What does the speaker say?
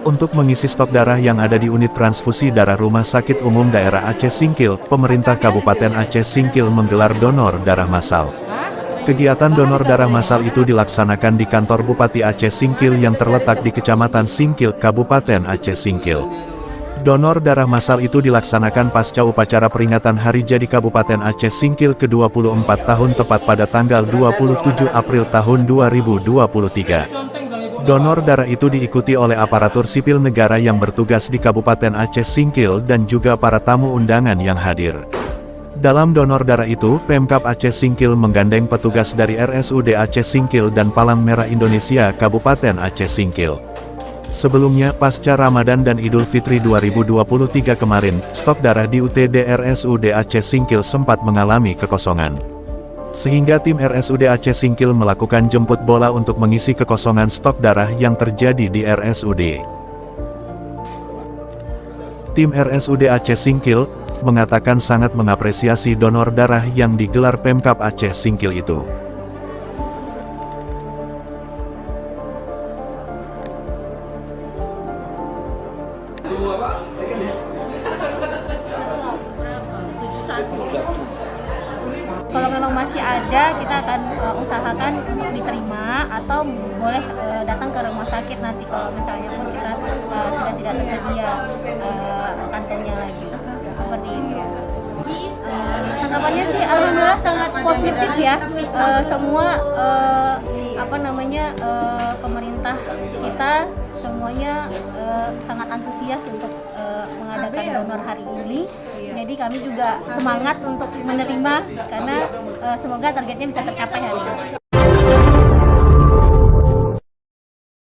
Untuk mengisi stok darah yang ada di unit transfusi darah Rumah Sakit Umum Daerah Aceh Singkil, pemerintah Kabupaten Aceh Singkil menggelar donor darah massal. Kegiatan donor darah massal itu dilaksanakan di kantor Bupati Aceh Singkil yang terletak di Kecamatan Singkil, Kabupaten Aceh Singkil. Donor darah massal itu dilaksanakan pasca upacara peringatan Hari Jadi Kabupaten Aceh Singkil ke-24 tahun tepat pada tanggal 27 April tahun 2023. Donor darah itu diikuti oleh aparatur sipil negara yang bertugas di Kabupaten Aceh Singkil dan juga para tamu undangan yang hadir. Dalam donor darah itu, Pemkab Aceh Singkil menggandeng petugas dari RSUD Aceh Singkil dan Palang Merah Indonesia Kabupaten Aceh Singkil. Sebelumnya, pasca Ramadan dan Idul Fitri 2023 kemarin, stok darah di UTD RSUD Aceh Singkil sempat mengalami kekosongan. Sehingga tim RSUD Aceh Singkil melakukan jemput bola untuk mengisi kekosongan stok darah yang terjadi di RSUD. Tim RSUD Aceh Singkil mengatakan sangat mengapresiasi donor darah yang digelar Pemkab Aceh Singkil itu. Kalau memang masih ada, kita akan usahakan untuk diterima atau boleh datang ke rumah sakit nanti kalau misalnya pun kita sudah tidak tersedia kantongnya lagi. Seperti itu. Tanggapannya sih alhamdulillah sangat positif ya. Semua pemerintah kita semuanya sangat antusias untuk mengadakan donor hari ini. Jadi kami juga semangat untuk menerima karena semoga targetnya bisa tercapai hari ini.